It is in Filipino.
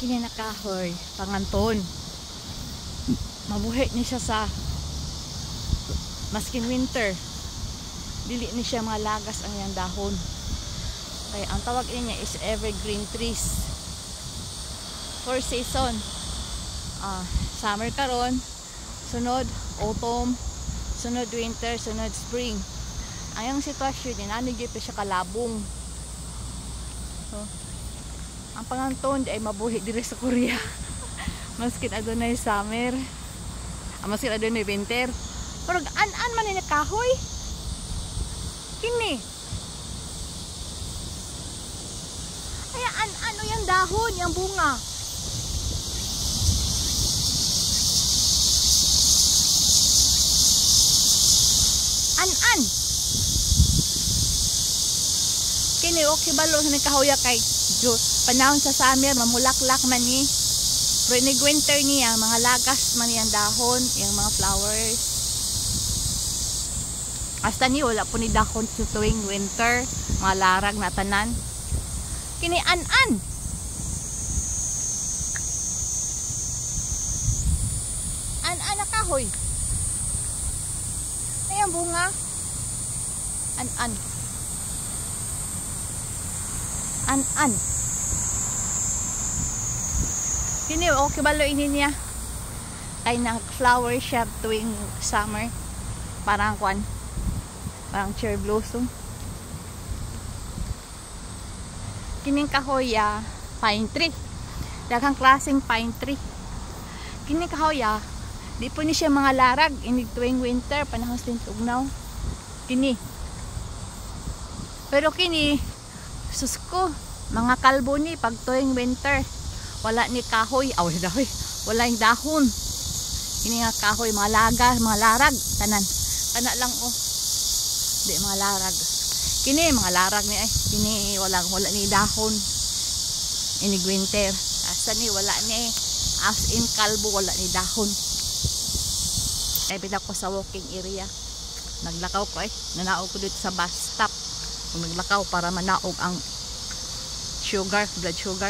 Kini na kahoy panganton, mabuhay ni siya sa maskin winter, dili ni siya mga lagas ang iyang dahon. Kaya ang tawag niya is evergreen trees. 4 season, summer karon, sunod autumn, sunod winter, sunod spring. Ayang sitwasyon ni nanigay pa siya kalabong. So, ang panganton ay mabuhi diri sa Korea. Maskin adunay summer, maskin adunay winter. Pero an man ni kahoy. Kini. Ay ano yung dahon, yung bunga. An. Kini okay balo sa kahoy kay panahon sa summer mamulaklak man ni. Pero ni winter niya mga lagas man yang dahon, yung mga flowers. Hasta ni wala po ni dahon sa tuwing winter, mga larag na tanan. Kini an. An na kahoy. Ay ang bunga. An. Kini okay balo ini niya. Ay nag flower siya tuwing summer. Parang parang cherry blossom. Kining kahoy pine tree. Daghang klaseng pine tree. Kining kahoy di po ni siya mga larag ini tuwing winter panahon sa tugnaw. Kini. Pero kini susko mga kalbo ni pag tuwing winter wala ni kahoy, wala yung dahon. Kini nga kahoy mga laga, mga larag tanan. Kana lang di mga larag. Kini mga larag ni kini wala ni dahon. Ini winter. Asa ni wala ni as in kalbo wala ni dahon. Kaya pita ko sa walking area. Naglakaw ko nanaog ko dito sa bus stop. Kung naglakaw para manaog ang sugar, blood sugar.